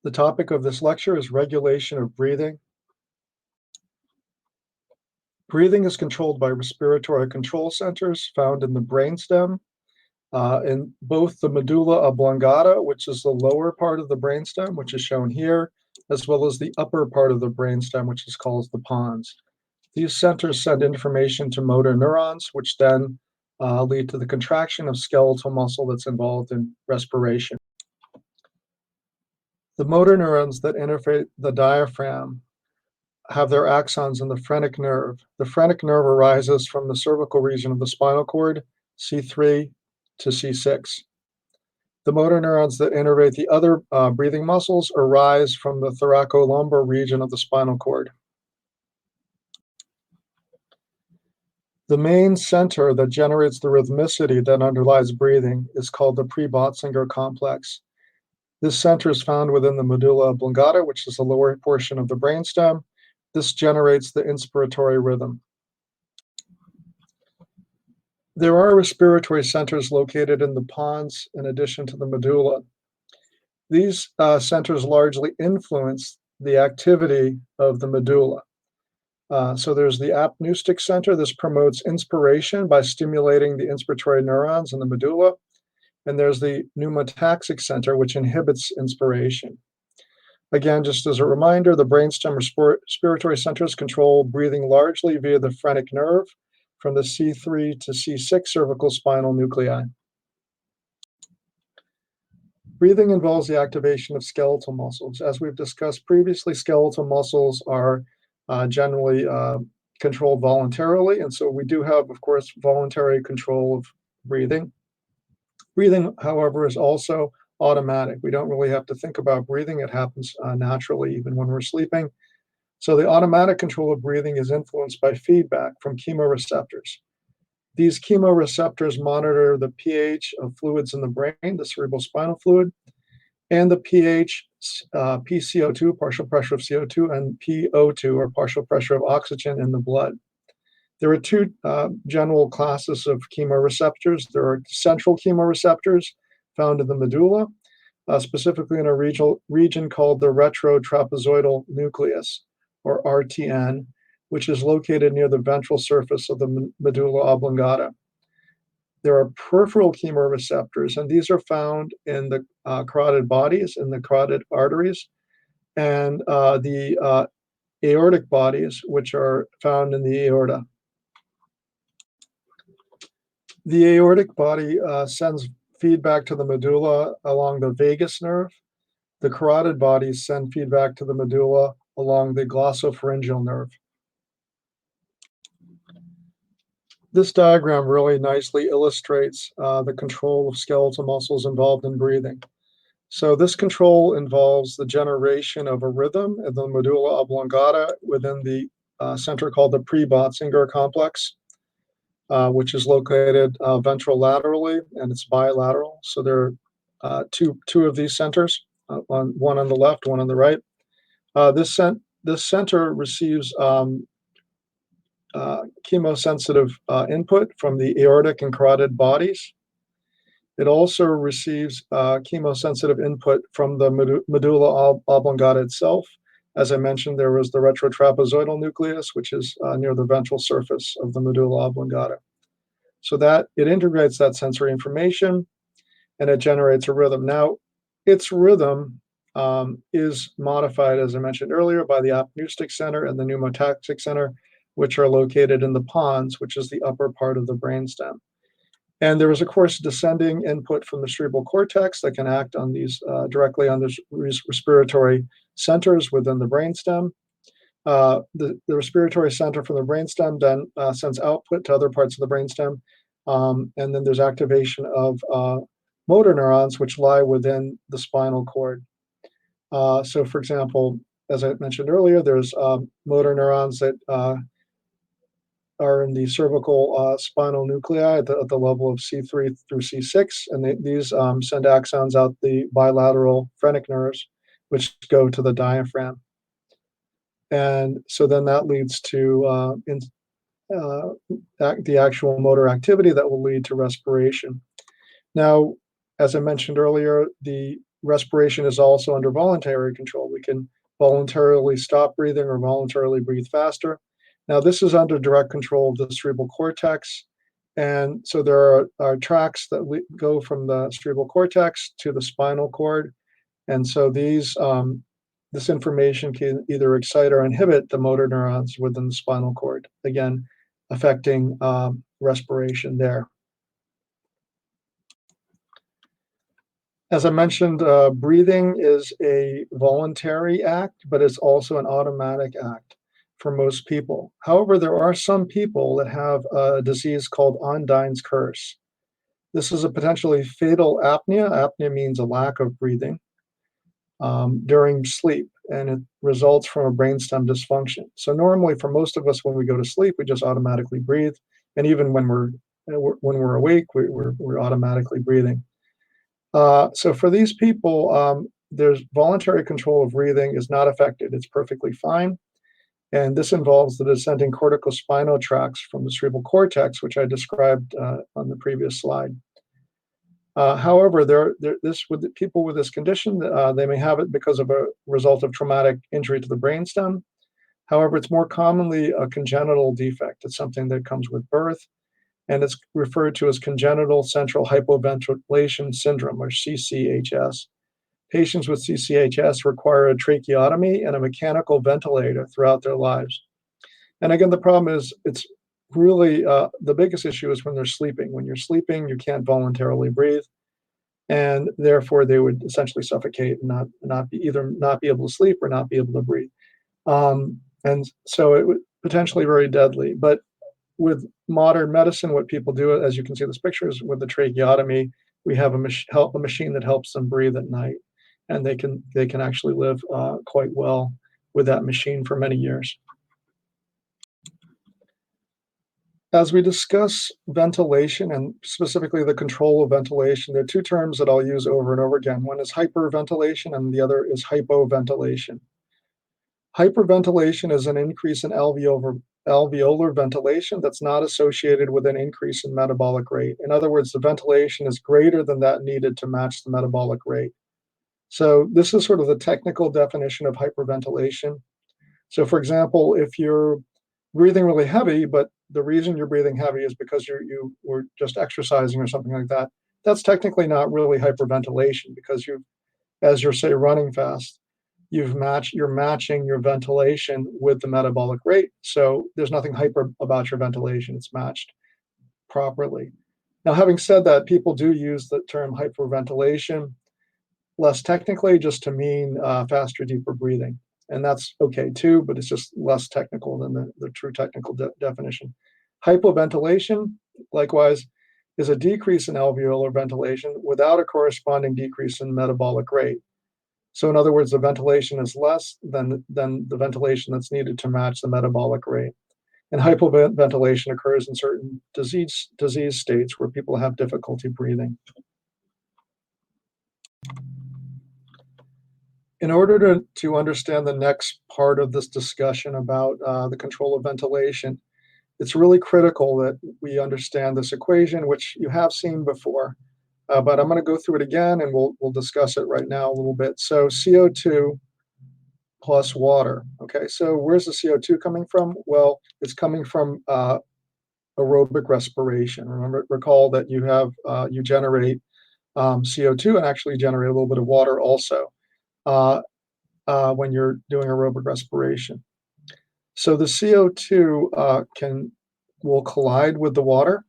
The topic of this lecture is regulation of breathing. Breathing is controlled by respiratory control centers found in the brainstem, in both the medulla oblongata, which is the lower part of the brainstem, which is shown here, as well as the upper part of the brainstem, which is called the pons. These centers send information to motor neurons, which then lead to the contraction of skeletal muscle that's involved in respiration. The motor neurons that innervate the diaphragm have their axons in the phrenic nerve. The phrenic nerve arises from the cervical region of the spinal cord, C3 to C6. The motor neurons that innervate the other breathing muscles arise from the thoracolumbar region of the spinal cord. The main center that generates the rhythmicity that underlies breathing is called the pre-Botzinger complex. This center is found within the medulla oblongata, which is the lower portion of the brainstem. This generates the inspiratory rhythm. There are respiratory centers located in the pons in addition to the medulla. These centers largely influence the activity of the medulla. So there's the apneustic center. This promotes inspiration by stimulating the inspiratory neurons in the medulla. And there's the pneumotaxic center, which inhibits inspiration. Again, just as a reminder, the brainstem respiratory centers control breathing largely via the phrenic nerve from the C3 to C6 cervical spinal nuclei. Breathing involves the activation of skeletal muscles. As we've discussed previously, skeletal muscles are generally controlled voluntarily, and so we do have, of course, voluntary control of breathing. Breathing, however, is also automatic. We don't really have to think about breathing. It happens naturally even when we're sleeping. So the automatic control of breathing is influenced by feedback from chemoreceptors. These chemoreceptors monitor the pH of fluids in the brain, the cerebrospinal fluid, and the pH, PCO2, partial pressure of CO2, and PO2, or partial pressure of oxygen in the blood. There are two general classes of chemoreceptors. There are central chemoreceptors found in the medulla, specifically in a region called the retrotrapezoidal nucleus, or RTN, which is located near the ventral surface of the medulla oblongata. There are peripheral chemoreceptors, and these are found in the carotid bodies, in the carotid arteries, and the aortic bodies, which are found in the aorta. The aortic body sends feedback to the medulla along the vagus nerve. The carotid bodies send feedback to the medulla along the glossopharyngeal nerve. This diagram really nicely illustrates the control of skeletal muscles involved in breathing. So this control involves the generation of a rhythm in the medulla oblongata within the center called the pre-Botzinger complex, which is located ventrolaterally, and it's bilateral. So there are two of these centers, one on the left, one on the right. This center receives chemosensitive input from the aortic and carotid bodies. It also receives chemosensitive input from the medulla oblongata itself. As I mentioned, there was the retrotrapezoidal nucleus, which is near the ventral surface of the medulla oblongata. So that it integrates that sensory information and it generates a rhythm. Now, its rhythm is modified, as I mentioned earlier, by the apneustic center and the pneumotaxic center, which are located in the pons, which is the upper part of the brainstem. And there is, of course, descending input from the cerebral cortex that can act on these directly on the respiratory centers within the brainstem. The respiratory center from the brainstem then sends output to other parts of the brainstem. And then there's activation of motor neurons, which lie within the spinal cord. So, for example, as I mentioned earlier, there's motor neurons that are in the cervical spinal nuclei at the level of C3 through C6, and these send axons out the bilateral phrenic nerves, which go to the diaphragm. And so then that leads to the actual motor activity that will lead to respiration. Now, as I mentioned earlier, the respiration is also under voluntary control. We can voluntarily stop breathing or voluntarily breathe faster. Now, this is under direct control of the cerebral cortex. And so there are tracks that go from the cerebral cortex to the spinal cord. And so this information can either excite or inhibit the motor neurons within the spinal cord, again, affecting respiration there. As I mentioned, breathing is a voluntary act, but it's also an automatic act for most people. However, there are some people that have a disease called Ondine's curse. This is a potentially fatal apnea. Apnea means a lack of breathing during sleep, and it results from a brainstem dysfunction. So normally, for most of us, when we go to sleep, we just automatically breathe, and even when we're awake, we're automatically breathing. So for these people, there's voluntary control of breathing is not affected. It's perfectly fine. And this involves the descending corticospinal tracts from the cerebral cortex, which I described on the previous slide. However, with people with this condition, they may have it because of a result of traumatic injury to the brainstem. However, it's more commonly a congenital defect. It's something that comes with birth, and it's referred to as congenital central hypoventilation syndrome, or CCHS. Patients with CCHS require a tracheotomy and a mechanical ventilator throughout their lives. And again, the problem is it's really the biggest issue is when they're sleeping. When you're sleeping, you can't voluntarily breathe, and therefore they would essentially suffocate and not be able to sleep or not be able to breathe. And so it would potentially very deadly. But with modern medicine, what people do, as you can see in this picture, is with the tracheotomy, we have a machine that helps them breathe at night, and they can actually live quite well with that machine for many years. As we discuss ventilation, and specifically the control of ventilation, there are two terms that I'll use over and over again. One is hyperventilation, and the other is hypoventilation. Hyperventilation is an increase in alveolar ventilation that's not associated with an increase in metabolic rate. In other words, the ventilation is greater than that needed to match the metabolic rate. So this is sort of the technical definition of hyperventilation. So for example, if you're breathing really heavy, but the reason you're breathing heavy is because you were just exercising or something like that, that's technically not really hyperventilation, because as you're, say, running fast, you're matching your ventilation with the metabolic rate. So there's nothing hyper about your ventilation. It's matched properly. Now, having said that, people do use the term hyperventilation less technically just to mean faster, deeper breathing. And that's okay too, but it's just less technical than the true technical definition. Hypoventilation, likewise, is a decrease in alveolar ventilation without a corresponding decrease in metabolic rate. So in other words, the ventilation is less than the ventilation that's needed to match the metabolic rate. And hypoventilation occurs in certain disease states where people have difficulty breathing. In order to understand the next part of this discussion about the control of ventilation, it's really critical that we understand this equation, which you have seen before. But I'm going to go through it again, and we'll discuss it right now a little bit. So CO2 plus water. Okay, so where's the CO2 coming from? Well, it's coming from aerobic respiration. Recall that you generate CO2 and actually generate a little bit of water also when you're doing aerobic respiration. So the CO2 will collide with the water,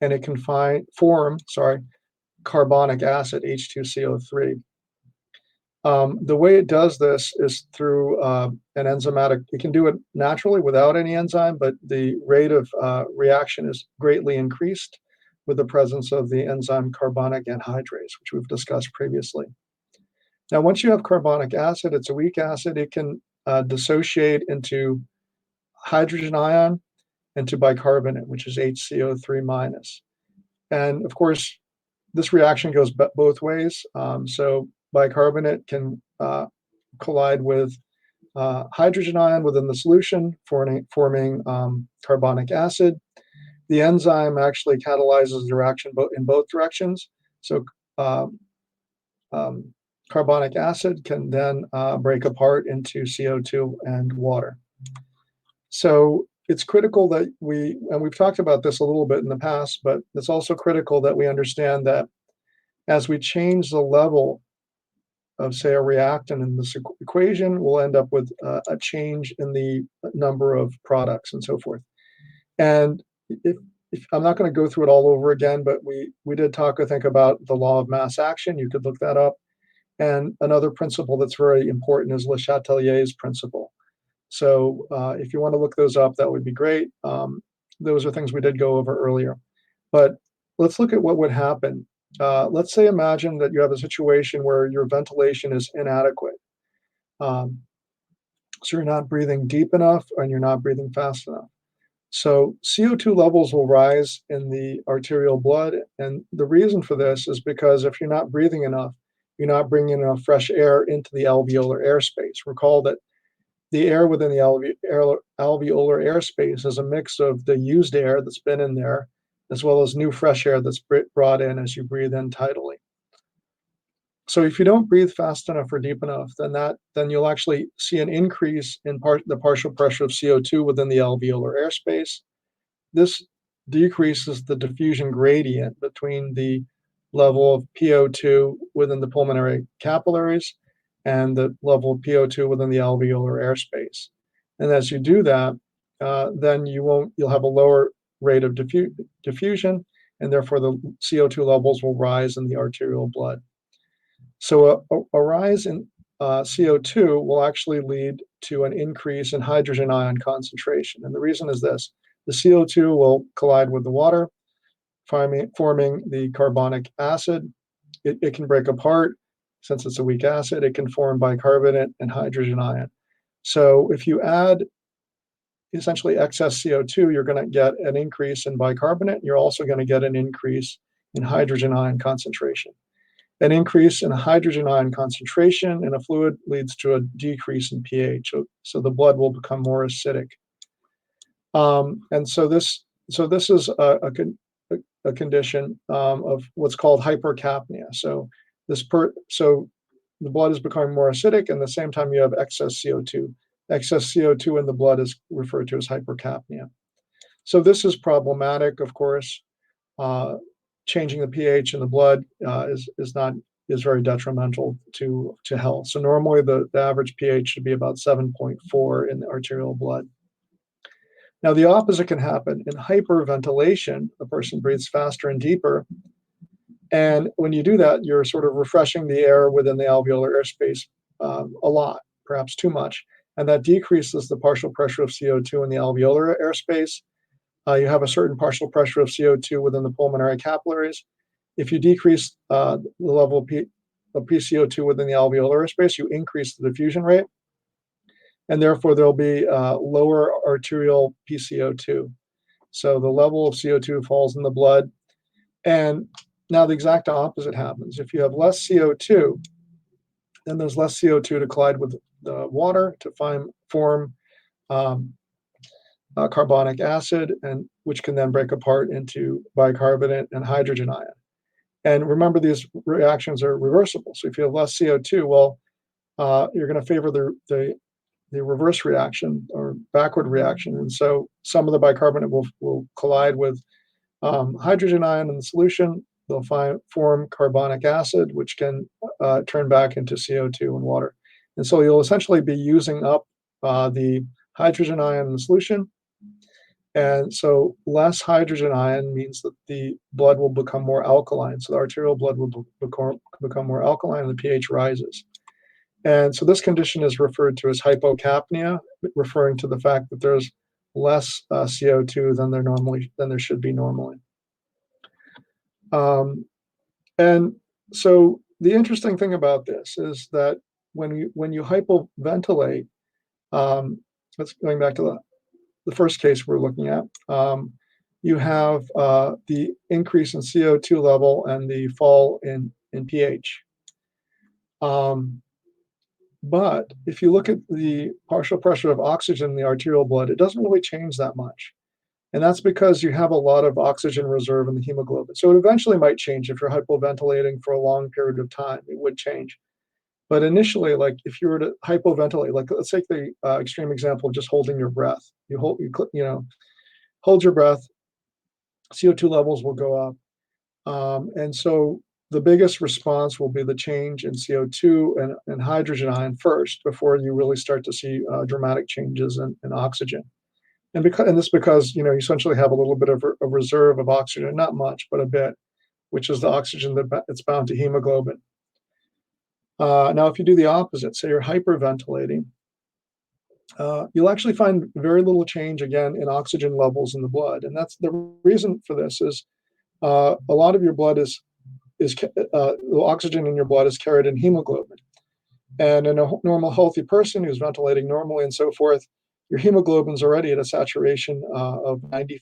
and it can form carbonic acid, H2CO3. The way it does this is through an enzymatic. It can do it naturally without any enzyme, but the rate of reaction is greatly increased with the presence of the enzyme carbonic anhydrase, which we've discussed previously. Now, once you have carbonic acid, it's a weak acid. It can dissociate into hydrogen ion and to bicarbonate, which is HCO3 minus. And of course, this reaction goes both ways. So bicarbonate can collide with hydrogen ion within the solution, forming carbonic acid. The enzyme actually catalyzes the reaction in both directions. So carbonic acid can then break apart into CO2 and water. So it's critical that and we've talked about this a little bit in the past, but it's also critical that we understand that as we change the level of, say, a reactant in this equation, we'll end up with a change in the number of products and so forth. And if I'm not going to go through it all over again, but we did talk, I think, about the law of mass action. You could look that up. And another principle that's very important is Le Chatelier's principle. So if you want to look those up, that would be great. Those are things we did go over earlier. But let's look at what would happen. Let's say imagine that you have a situation where your ventilation is inadequate. So you're not breathing deep enough and you're not breathing fast enough. So CO2 levels will rise in the arterial blood. And the reason for this is because if you're not breathing enough, you're not bringing enough fresh air into the alveolar airspace. Recall that the air within the alveolar airspace is a mix of the used air that's been in there, as well as new fresh air that's brought in as you breathe in tidally. So if you don't breathe fast enough or deep enough, then you'll actually see an increase in the partial pressure of CO2 within the alveolar airspace. This decreases the diffusion gradient between the level of PO2 within the pulmonary capillaries and the level of PO2 within the alveolar airspace. And as you do that, then you'll have a lower rate of diffusion, and therefore the CO2 levels will rise in the arterial blood. So a rise in CO2 will actually lead to an increase in hydrogen ion concentration. And the reason is this: the CO2 will collide with the water, forming the carbonic acid. It can break apart. Since it's a weak acid, it can form bicarbonate and hydrogen ion. So if you add essentially excess CO2, you're going to get an increase in bicarbonate. You're also going to get an increase in hydrogen ion concentration. An increase in hydrogen ion concentration in a fluid leads to a decrease in pH. So the blood will become more acidic. And so this is a condition of what's called hypercapnia. So the blood is becoming more acidic, and at the same time you have excess CO2. Excess CO2 in the blood is referred to as hypercapnia. So this is problematic, of course. Changing the pH in the blood is very detrimental to health. So normally the average pH should be about 7.4 in the arterial blood. Now the opposite can happen. In hyperventilation, a person breathes faster and deeper. And when you do that, you're sort of refreshing the air within the alveolar airspace a lot, perhaps too much. And that decreases the partial pressure of CO2 in the alveolar airspace. You have a certain partial pressure of CO2 within the pulmonary capillaries. If you decrease the level of PCO2 within the alveolar airspace, you increase the diffusion rate. And therefore, there'll be lower arterial PCO2. So the level of CO2 falls in the blood. And now the exact opposite happens. If you have less CO2, then there's less CO2 to collide with the water to form carbonic acid, and which can then break apart into bicarbonate and hydrogen ion. And remember, these reactions are reversible. So if you have less CO2, well, you're going to favor the reverse reaction or backward reaction. And so some of the bicarbonate will collide with hydrogen ion in the solution. They'll form carbonic acid, which can turn back into CO2 and water. And so you'll essentially be using up the hydrogen ion in the solution. And so less hydrogen ion means that the blood will become more alkaline. So the arterial blood will become more alkaline and the pH rises. And so this condition is referred to as hypocapnia, referring to the fact that there's less CO2 than there should be normally. And so the interesting thing about this is that when you hypoventilate, let's going back to the first case we're looking at, you have the increase in CO2 level and the fall in pH. But if you look at the partial pressure of oxygen in the arterial blood, it doesn't really change that much. And that's because you have a lot of oxygen reserve in the hemoglobin. So it eventually might change if you're hypoventilating for a long period of time. It would change. But initially, like if you were to hypoventilate, like let's take the extreme example of just holding your breath. Hold your breath, CO2 levels will go up. And so the biggest response will be the change in CO2 and hydrogen ion first before you really start to see dramatic changes in oxygen. And this because you essentially have a little bit of a reserve of oxygen, not much, but a bit, which is the oxygen that's bound to hemoglobin. Now, if you do the opposite, say you're hyperventilating, you'll actually find very little change again in oxygen levels in the blood. And that's the reason for this is a lot of your blood is the oxygen in your blood is carried in hemoglobin. And in a normal healthy person who's ventilating normally and so forth, your hemoglobin's already at a saturation of 97%.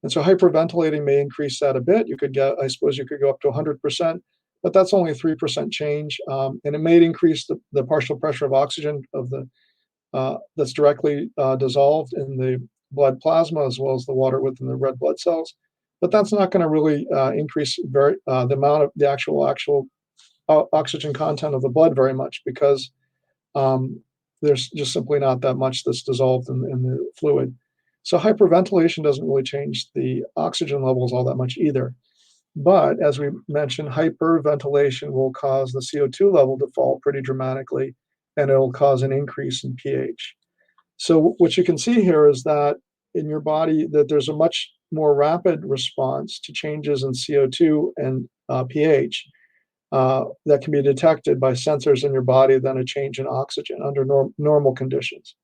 And so hyperventilating may increase that a bit. I suppose you could go up to 100%, but that's only a 3% change. And it may increase the partial pressure of oxygen that's directly dissolved in the blood plasma as well as the water within the red blood cells. But that's not going to really increase the amount of the actual oxygen content of the blood very much because there's just simply not that much that's dissolved in the fluid. So hyperventilation doesn't really change the oxygen levels all that much either. But as we mentioned, hyperventilation will cause the CO2 level to fall pretty dramatically, and it'll cause an increase in pH. So what you can see here is that in your body that there's a much more rapid response to changes in CO2 and pH that can be detected by sensors in your body than a change in oxygen under normal conditions.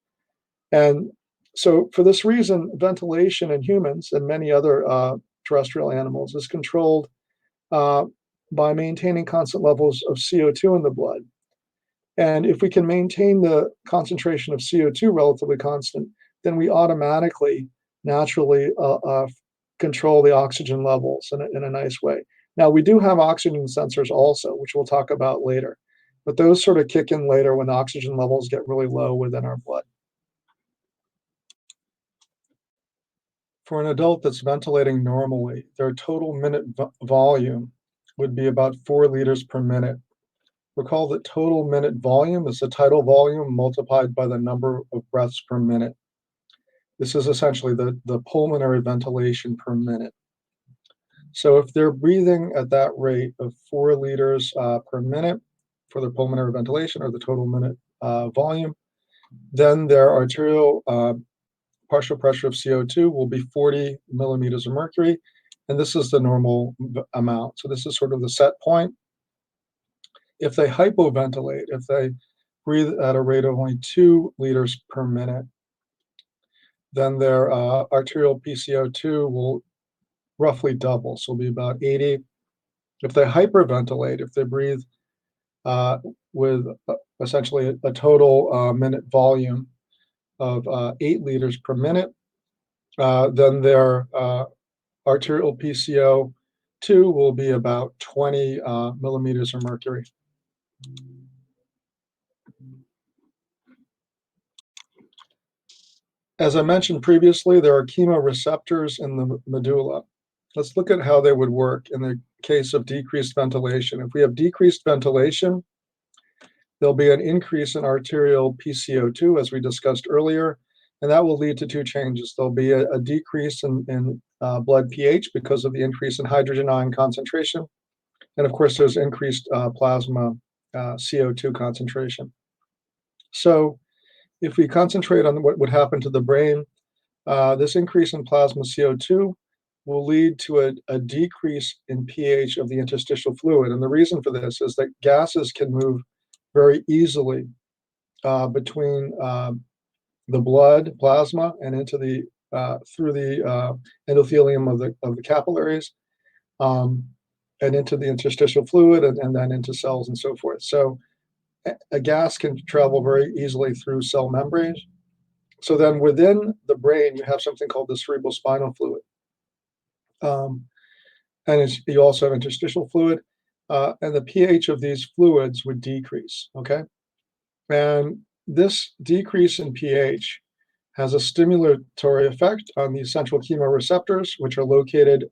And so for this reason, ventilation in humans and many other terrestrial animals is controlled by maintaining constant levels of CO2 in the blood. And if we can maintain the concentration of CO2 relatively constant, then we automatically, naturally control the oxygen levels in a nice way. Now, we do have oxygen sensors also, which we'll talk about later, but those sort of kick in later when the oxygen levels get really low within our blood. For an adult that's ventilating normally, their total minute volume would be about 4 liters per minute. Recall that total minute volume is the tidal volume multiplied by the number of breaths per minute. This is essentially the pulmonary ventilation per minute. So if they're breathing at that rate of 4 liters per minute for their pulmonary ventilation or the total minute volume, then their arterial partial pressure of CO2 will be 40 millimeters of mercury, and this is the normal amount. So this is sort of the set point. If they hypoventilate, if they breathe at a rate of only 2 liters per minute, then their arterial PCO2 will roughly double, so it'll be about 80. If they hyperventilate, if they breathe with essentially a total minute volume of 8 liters per minute, then their arterial PCO2 will be about 20 millimeters of mercury. As I mentioned previously, there are chemoreceptors in the medulla. Let's look at how they would work in the case of decreased ventilation. If we have decreased ventilation, there'll be an increase in arterial PCO2, as we discussed earlier, and that will lead to 2 changes. There'll be a decrease in blood pH because of the increase in hydrogen ion concentration, and of course, there's increased plasma CO2 concentration. So if we concentrate on what would happen to the brain, this increase in plasma CO2 will lead to a decrease in pH of the interstitial fluid. And the reason for this is that gases can move very easily between the blood plasma and into the through the endothelium of the capillaries and into the interstitial fluid and then into cells and so forth. So a gas can travel very easily through cell membranes. So then within the brain, you have something called the cerebrospinal fluid. And you also have interstitial fluid, and the pH of these fluids would decrease, okay? And this decrease in pH has a stimulatory effect on the central chemoreceptors, which are located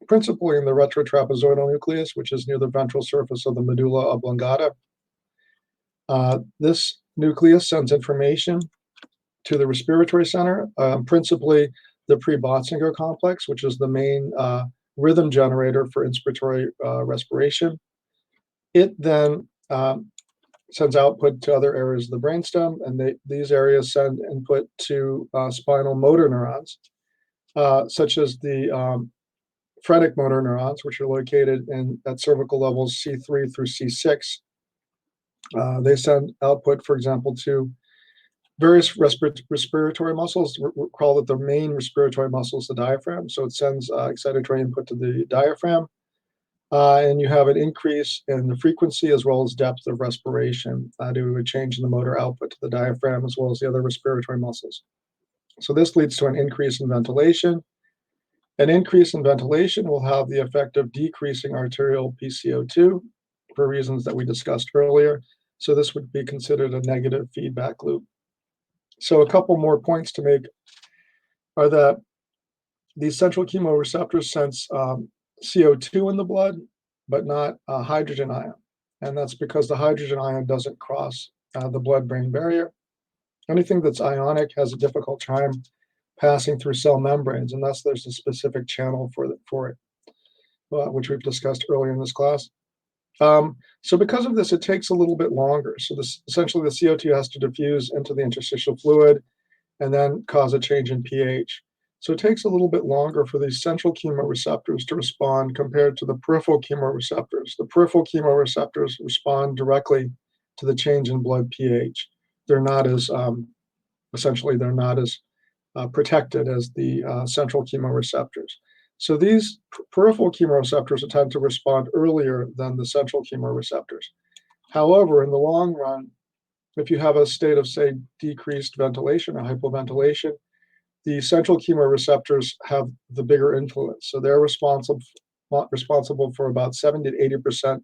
principally in the retrotrapezoidal nucleus, which is near the ventral surface of the medulla oblongata. This nucleus sends information to the respiratory center, principally the pre-Botzinger complex, which is the main rhythm generator for inspiratory respiration. It then sends output to other areas of the brainstem, and these areas send input to spinal motor neurons, such as the phrenic motor neurons, which are located at cervical levels C3 through C6. They send output, for example, to various respiratory muscles. We call it the main respiratory muscle is the diaphragm. So it sends excitatory input to the diaphragm. And you have an increase in the frequency as well as depth of respiration due to a change in the motor output to the diaphragm as well as the other respiratory muscles. So this leads to an increase in ventilation. An increase in ventilation will have the effect of decreasing arterial PCO2 for reasons that we discussed earlier. So this would be considered a negative feedback loop. So a couple more points to make are that these central chemoreceptors sense CO2 in the blood, but not hydrogen ion. And that's because the hydrogen ion doesn't cross the blood-brain barrier. Anything that's ionic has a difficult time passing through cell membranes, and thus there's a specific channel for it, which we've discussed earlier in this class. So because of this, it takes a little bit longer. So essentially the CO2 has to diffuse into the interstitial fluid and then cause a change in pH. So it takes a little bit longer for these central chemoreceptors to respond compared to the peripheral chemoreceptors. The peripheral chemoreceptors respond directly to the change in blood pH. They're not as, essentially, they're not as protected as the central chemoreceptors. So these peripheral chemoreceptors tend to respond earlier than the central chemoreceptors. However, in the long run, if you have a state of, say, decreased ventilation or hypoventilation, the central chemoreceptors have the bigger influence. So they're responsible for about 70 to 80%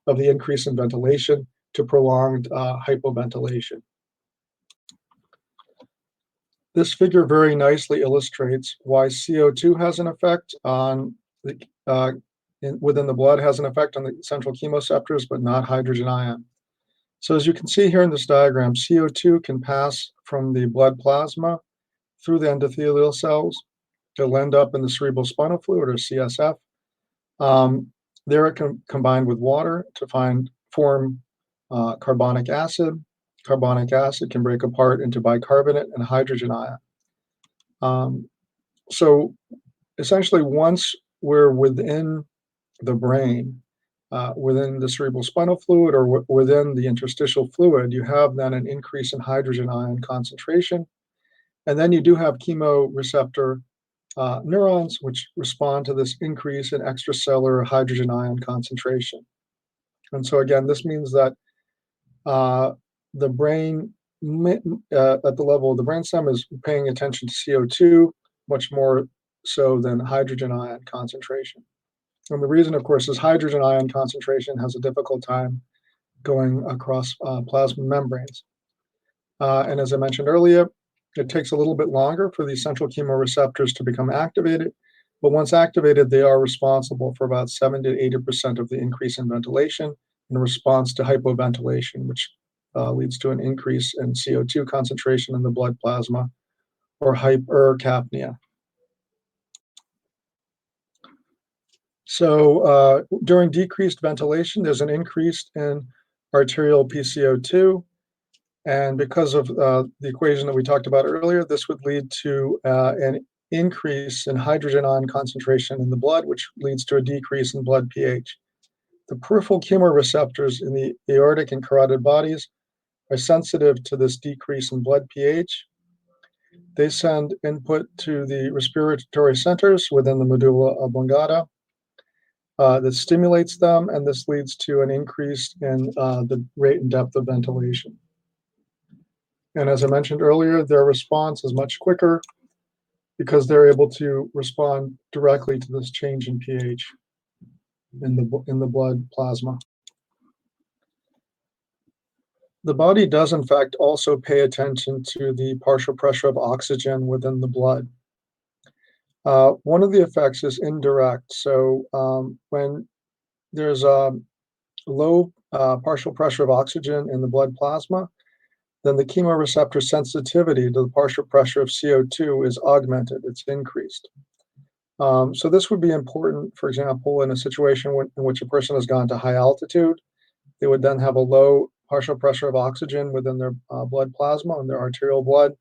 of the increase in ventilation to prolonged hypoventilation. This figure very nicely illustrates why CO2 has an effect on within the blood, has an effect on the central chemoreceptors, but not hydrogen ion. So as you can see here in this diagram, CO2 can pass from the blood plasma through the endothelial cells. It'll end up in the cerebral spinal fluid, or CSF. There it can combine with water to form carbonic acid. Carbonic acid can break apart into bicarbonate and hydrogen ion. So essentially, once we're within the brain, within the cerebral spinal fluid or within the interstitial fluid, you have then an increase in hydrogen ion concentration. And then you do have chemoreceptor neurons, which respond to this increase in extracellular hydrogen ion concentration. And so again, this means that the brain at the level of the brainstem is paying attention to CO2 much more so than hydrogen ion concentration. And the reason, of course, is hydrogen ion concentration has a difficult time going across plasma membranes. And as I mentioned earlier, it takes a little bit longer for these central chemoreceptors to become activated, but once activated, they are responsible for about 70 to 80% of the increase in ventilation in response to hypoventilation, which leads to an increase in CO2 concentration in the blood plasma, or hypercapnia. So during decreased ventilation, there's an increase in arterial PCO2. And because of the equation that we talked about earlier, this would lead to an increase in hydrogen ion concentration in the blood, which leads to a decrease in blood pH. The peripheral chemoreceptors in the aortic and carotid bodies are sensitive to this decrease in blood pH. They send input to the respiratory centers within the medulla oblongata that stimulates them, and this leads to an increase in the rate and depth of ventilation. And as I mentioned earlier, their response is much quicker because they're able to respond directly to this change in pH in the blood plasma. The body does, in fact, also pay attention to the partial pressure of oxygen within the blood. One of the effects is indirect. So when there's a low partial pressure of oxygen in the blood plasma, then the chemoreceptor sensitivity to the partial pressure of CO2 is augmented, it's increased. So this would be important, for example, in a situation in which a person has gone to high altitude. They would then have a low partial pressure of oxygen within their blood plasma and their arterial blood.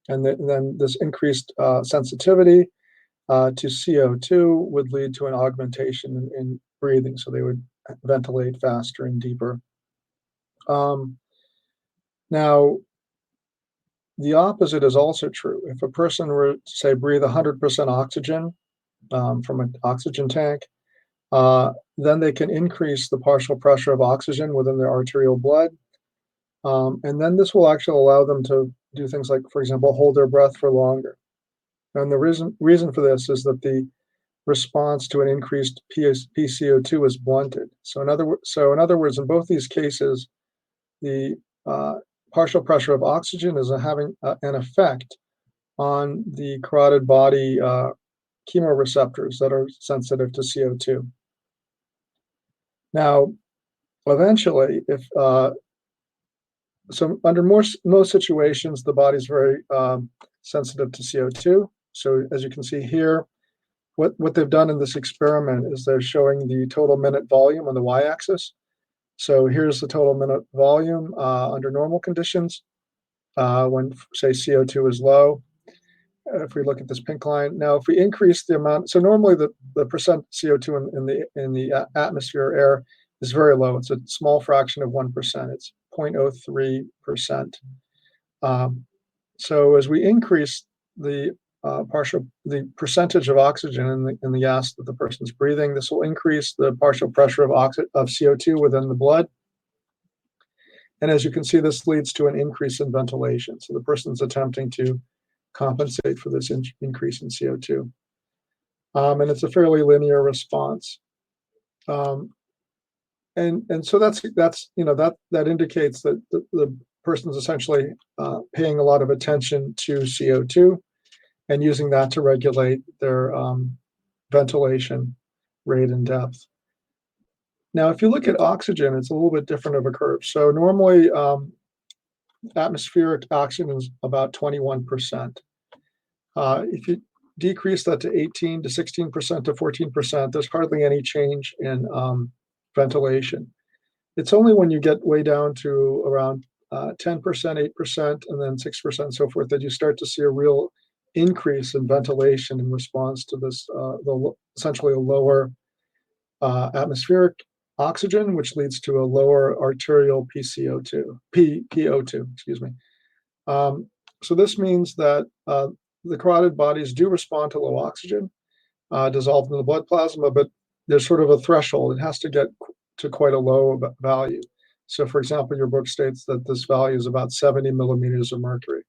And then this increased sensitivity to CO2 would lead to an augmentation in breathing. So they would ventilate faster and deeper. Now, the opposite is also true. If a person were to, say, breathe 100% oxygen from an oxygen tank, then they can increase the partial pressure of oxygen within their arterial blood. And then this will actually allow them to do things like, for example, hold their breath for longer. And the reason for this is that the response to an increased PCO2 is blunted. So in other words, in both these cases, the partial pressure of oxygen is having an effect on the carotid body chemoreceptors that are sensitive to CO2. Now, eventually, if so under most situations, the body's very sensitive to CO2. So as you can see here, what they've done in this experiment is they're showing the total minute volume on the y-axis. So here's the total minute volume under normal conditions when, say, CO2 is low. If we look at this pink line, now if we increase the amount, so normally the percent CO2 in the atmosphere air is very low. It's a small fraction of 1%. It's 0.03%. So as we increase the percentage of oxygen in the gas that the person's breathing, this will increase the partial pressure of CO2 within the blood. And as you can see, this leads to an increase in ventilation. So the person's attempting to compensate for this increase in CO2. And it's a fairly linear response. And so that's that indicates that the person's essentially paying a lot of attention to CO2 and using that to regulate their ventilation rate and depth. Now, if you look at oxygen, it's a little bit different of a curve. So normally, atmospheric oxygen is about 21%. If you decrease that to 18 to 16% to 14%, there's hardly any change in ventilation. It's only when you get way down to around 10%, 8%, and then 6% and so forth that you start to see a real increase in ventilation in response to this, essentially a lower atmospheric oxygen, which leads to a lower arterial PO2, excuse me. So this means that the carotid bodies do respond to low oxygen dissolved in the blood plasma, but there's sort of a threshold. It has to get to quite a low value. So for example, your book states that this value is about 70 millimeters of mercury.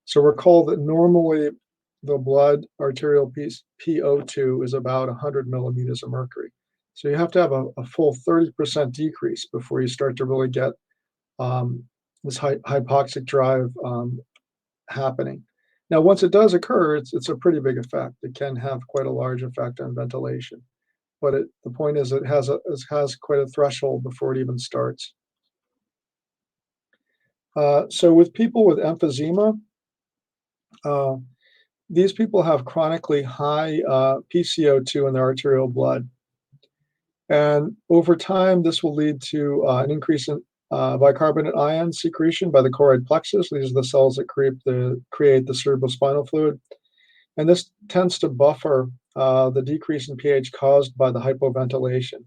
So recall that normally the blood arterial PO2 is about 100 millimeters of mercury. So you have to have a full 30% decrease before you start to really get this hypoxic drive happening. Now, once it does occur, it's a pretty big effect. It can have quite a large effect on ventilation. But the point is it has quite a threshold before it even starts. So with people with emphysema, these people have chronically high PCO2 in their arterial blood. And over time, this will lead to an increase in bicarbonate ion secretion by the choroid plexus. These are the cells that create the cerebrospinal fluid. And this tends to buffer the decrease in pH caused by the hypoventilation.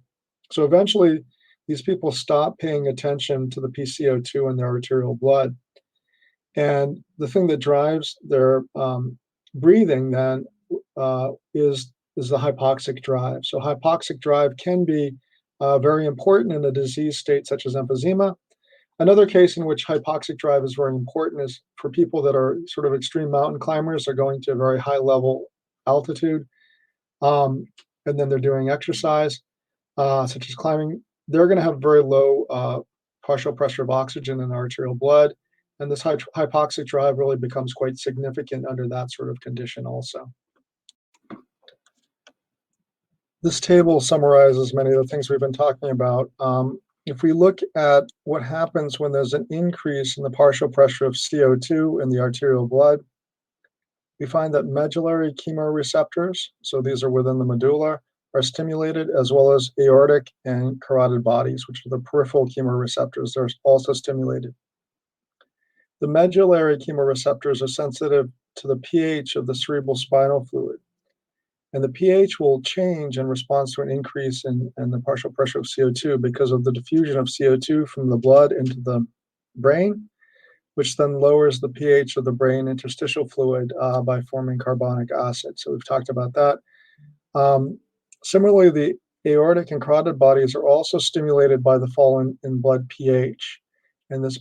So eventually, these people stop paying attention to the PCO2 in their arterial blood. And the thing that drives their breathing then is the hypoxic drive. So hypoxic drive can be very important in a disease state such as emphysema. Another case in which hypoxic drive is very important is for people that are sort of extreme mountain climbers. They're going to a very high level altitude, and then they're doing exercise, such as climbing. They're going to have very low partial pressure of oxygen in the arterial blood, and this hypoxic drive really becomes quite significant under that sort of condition also. This table summarizes many of the things we've been talking about. If we look at what happens when there's an increase in the partial pressure of CO2 in the arterial blood, we find that medullary chemoreceptors, so these are within the medulla, are stimulated, as well as aortic and carotid bodies, which are the peripheral chemoreceptors. They're also stimulated. The medullary chemoreceptors are sensitive to the pH of the cerebral spinal fluid. And the pH will change in response to an increase in the partial pressure of CO2 because of the diffusion of CO2 from the blood into the brain, which then lowers the pH of the brain interstitial fluid by forming carbonic acid. So we've talked about that. Similarly, the aortic and carotid bodies are also stimulated by the fall in blood pH. And this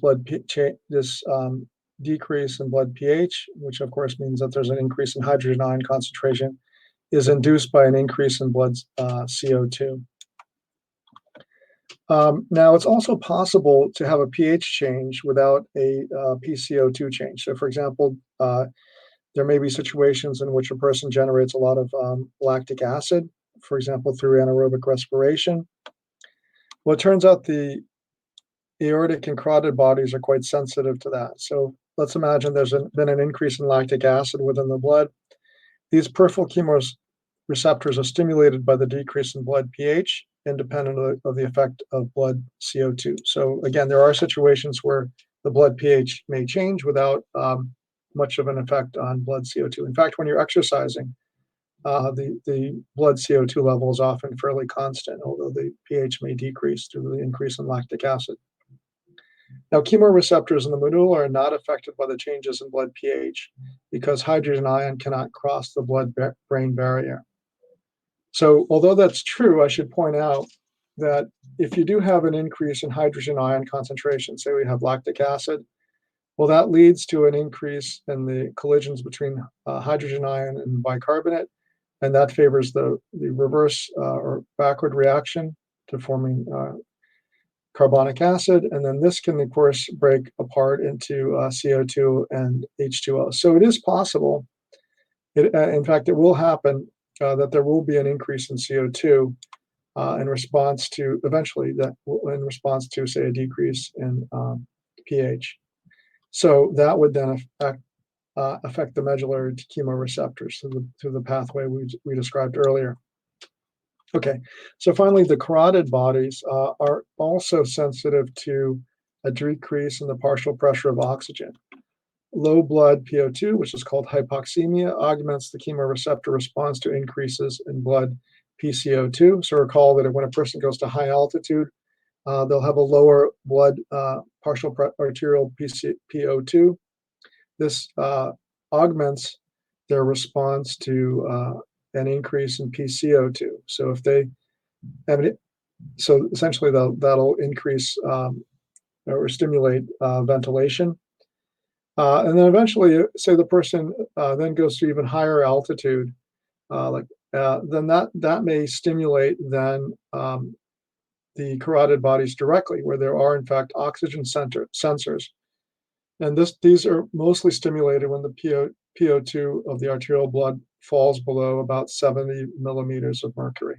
decrease in blood pH, which of course means that there's an increase in hydrogen ion concentration, is induced by an increase in blood CO2. Now, it's also possible to have a pH change without a PCO2 change. So, for example, there may be situations in which a person generates a lot of lactic acid, for example, through anaerobic respiration. Well, it turns out the aortic and carotid bodies are quite sensitive to that. So let's imagine there's been an increase in lactic acid within the blood. These peripheral chemoreceptors are stimulated by the decrease in blood pH, independent of the effect of blood CO2. So again, there are situations where the blood pH may change without much of an effect on blood CO2. In fact, when you're exercising, the blood CO2 level is often fairly constant, although the pH may decrease due to the increase in lactic acid. Now, chemoreceptors in the medulla are not affected by the changes in blood pH because hydrogen ion cannot cross the blood-brain barrier. So, although that's true, I should point out that if you do have an increase in hydrogen ion concentration, say we have lactic acid, well, that leads to an increase in the collisions between hydrogen ion and bicarbonate, and that favors the reverse or backward reaction to forming carbonic acid, and then this can, of course, break apart into CO2 and H2O. So it is possible, in fact, it will happen that there will be an increase in CO2 in response to, eventually, in response to, say, a decrease in pH. So that would then affect the medullary chemoreceptors through the pathway we described earlier. Okay, so finally, the carotid bodies are also sensitive to a decrease in the partial pressure of oxygen. Low blood PO2, which is called hypoxemia, augments the chemoreceptor response to increases in blood PCO2. So recall that when a person goes to high altitude, they'll have a lower blood arterial PO2. This augments their response to an increase in PCO2. So if they have it, so essentially that'll increase or stimulate ventilation. And then eventually, say the person then goes to even higher altitude, then that may stimulate then the carotid bodies directly, where there are in fact oxygen sensors. And these are mostly stimulated when the PO2 of the arterial blood falls below about 70 millimeters of mercury.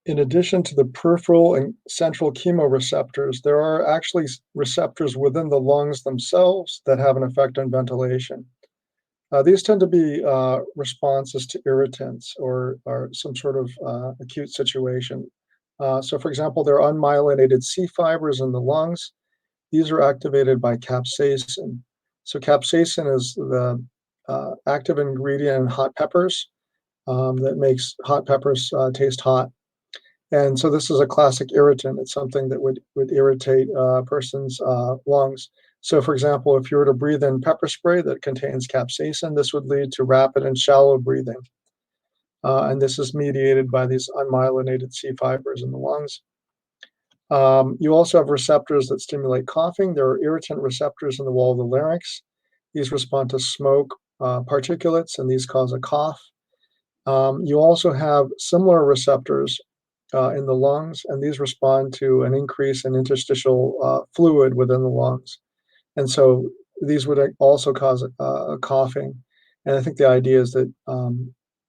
In addition to the peripheral and central chemoreceptors, there are actually receptors within the lungs themselves that have an effect on ventilation. These tend to be responses to irritants or some sort of acute situation. So for example, there are unmyelinated C fibers in the lungs. These are activated by capsaicin. So capsaicin is the active ingredient in hot peppers that makes hot peppers taste hot. And so this is a classic irritant. It's something that would irritate a person's lungs. So for example, if you were to breathe in pepper spray that contains capsaicin, this would lead to rapid and shallow breathing. And this is mediated by these unmyelinated C fibers in the lungs. You also have receptors that stimulate coughing. There are irritant receptors in the wall of the larynx. These respond to smoke particulates, and these cause a cough. You also have similar receptors in the lungs, and these respond to an increase in interstitial fluid within the lungs. And so these would also cause coughing. And I think the idea is that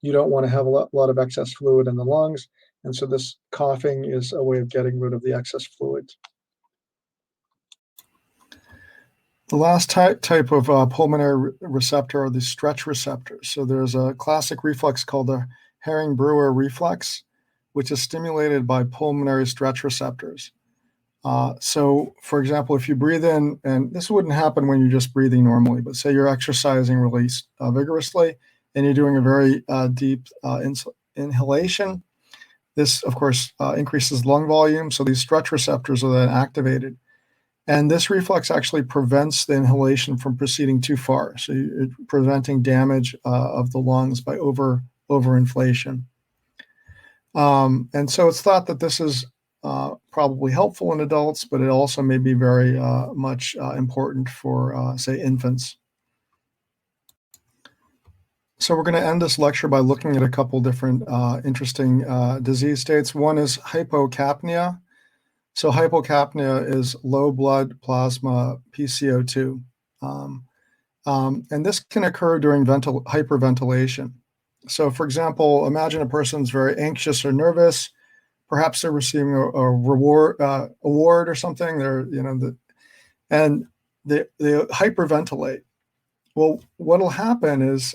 you don't want to have a lot of excess fluid in the lungs. And so this coughing is a way of getting rid of the excess fluid. The last type of pulmonary receptor are the stretch receptors. So there's a classic reflex called the Herring-Brewer reflex, which is stimulated by pulmonary stretch receptors. So, for example, if you breathe in, and this wouldn't happen when you're just breathing normally, but say you're exercising really vigorously and you're doing a very deep inhalation, this, of course, increases lung volume. So these stretch receptors are then activated. And this reflex actually prevents the inhalation from proceeding too far. So you're preventing damage of the lungs by overinflation. And so it's thought that this is probably helpful in adults, but it also may be very much important for, say, infants. So we're going to end this lecture by looking at a couple different interesting disease states. One is hypocapnia. So hypocapnia is low blood plasma PCO2. And this can occur during hyperventilation. So for example, imagine a person's very anxious or nervous. Perhaps they're receiving a award or something. And they hyperventilate. Well, what'll happen is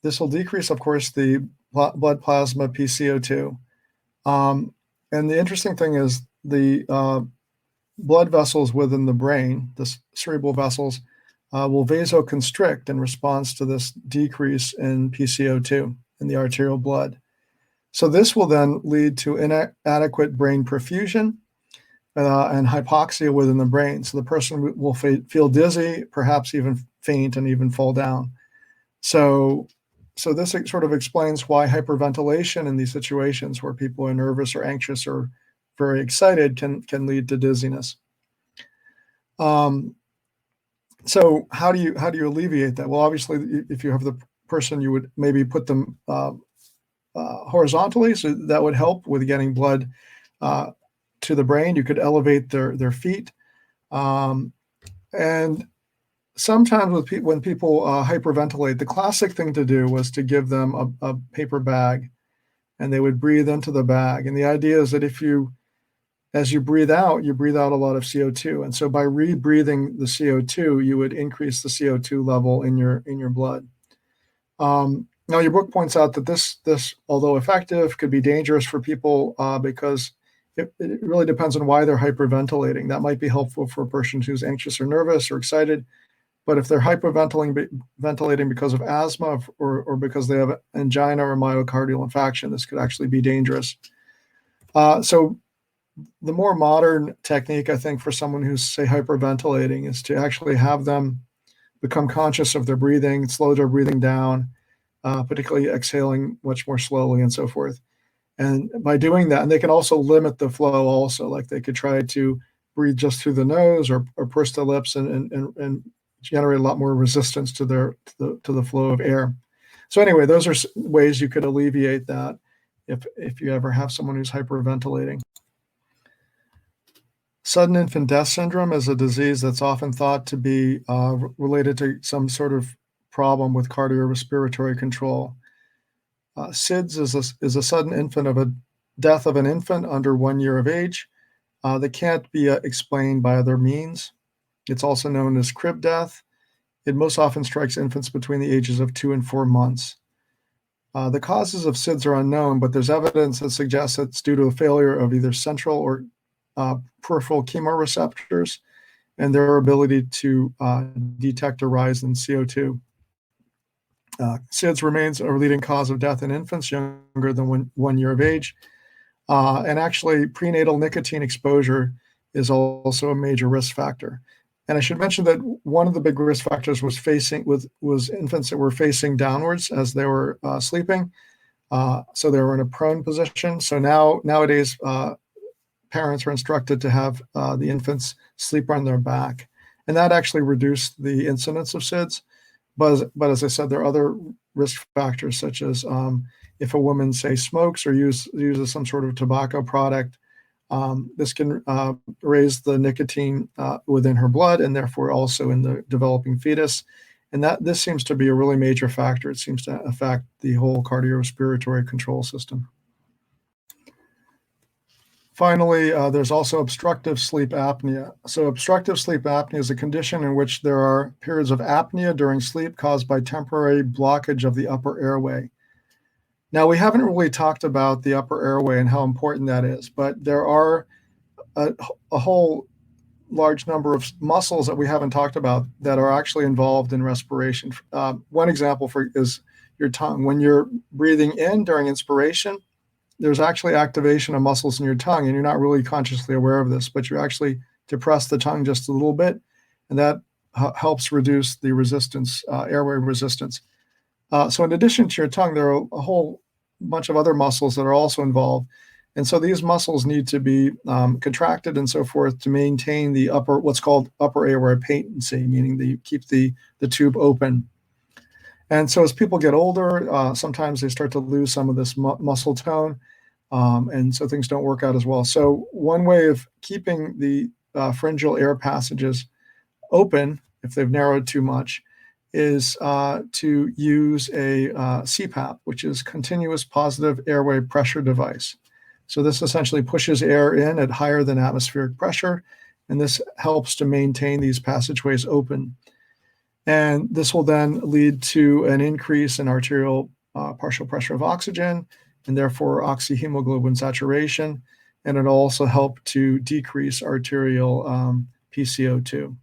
this will decrease, of course, the blood plasma PCO2. And the interesting thing is the blood vessels within the brain, the cerebral vessels, will vasoconstrict in response to this decrease in PCO2 in the arterial blood. So this will then lead to inadequate brain perfusion and hypoxia within the brain. So the person will feel dizzy, perhaps even faint, and even fall down. So this sort of explains why hyperventilation in these situations where people are nervous or anxious or very excited can lead to dizziness. So how do you alleviate that? Well, obviously, if you have the person, you would maybe put them horizontally, so that would help with getting blood to the brain. You could elevate their feet, and sometimes when people hyperventilate, the classic thing to do was to give them a paper bag, and they would breathe into the bag. And the idea is that as you breathe out a lot of CO2. And so by rebreathing the CO2, you would increase the CO2 level in your blood. Now, your book points out that this, although effective, could be dangerous for people because it really depends on why they're hyperventilating. That might be helpful for a person who's anxious or nervous or excited. But if they're hyperventilating because of asthma or because they have angina or myocardial infarction, this could actually be dangerous. So the more modern technique, I think, for someone who's, say, hyperventilating is to actually have them become conscious of their breathing, slow their breathing down, particularly exhaling much more slowly and so forth. And by doing that, and they can also limit the flow also, like they could try to breathe just through the nose or purse the lips and generate a lot more resistance to the flow of air. So anyway, those are ways you could alleviate that if you ever have someone who's hyperventilating. Sudden infant death syndrome is a disease that's often thought to be related to some sort of problem with cardiorespiratory control. SIDS is a sudden death of an infant under 1 year of age that can't be explained by other means. It's also known as crib death. It most often strikes infants between the ages of 2 and 4 months. The causes of SIDS are unknown, but there's evidence that suggests it's due to a failure of either central or peripheral chemoreceptors and their ability to detect a rise in CO2. SIDS remains a leading cause of death in infants younger than 1 year of age. And actually, prenatal nicotine exposure is also a major risk factor. And I should mention that one of the big risk factors was infants that were facing downwards as they were sleeping. So they were in a prone position. So nowadays, parents are instructed to have the infants sleep on their back. And that actually reduced the incidence of SIDS. But as I said, there are other risk factors, such as if a woman, say, smokes or uses some sort of tobacco product, this can raise the nicotine within her blood and therefore also in the developing fetus. And this seems to be a really major factor. It seems to affect the whole cardiorespiratory control system. Finally, there's also obstructive sleep apnea. So obstructive sleep apnea is a condition in which there are periods of apnea during sleep caused by temporary blockage of the upper airway. Now, we haven't really talked about the upper airway and how important that is, but there are a whole large number of muscles that we haven't talked about that are actually involved in respiration. One example is your tongue. When you're breathing in during inspiration, there's actually activation of muscles in your tongue, and you're not really consciously aware of this, but you actually depress the tongue just a little bit, and that helps reduce the resistance, airway resistance. So in addition to your tongue, there are a whole bunch of other muscles that are also involved. And so these muscles need to be contracted and so forth to maintain the what's called upper airway patency, meaning they keep the tube open. And so as people get older, sometimes they start to lose some of this muscle tone, and so things don't work out as well. So one way of keeping the pharyngeal air passages open, if they've narrowed too much, is to use a CPAP, which is continuous positive airway pressure device. So this essentially pushes air in at higher than atmospheric pressure, and this helps to maintain these passageways open. And this will then lead to an increase in arterial partial pressure of oxygen, and therefore oxyhemoglobin saturation, and it'll also help to decrease arterial PCO2.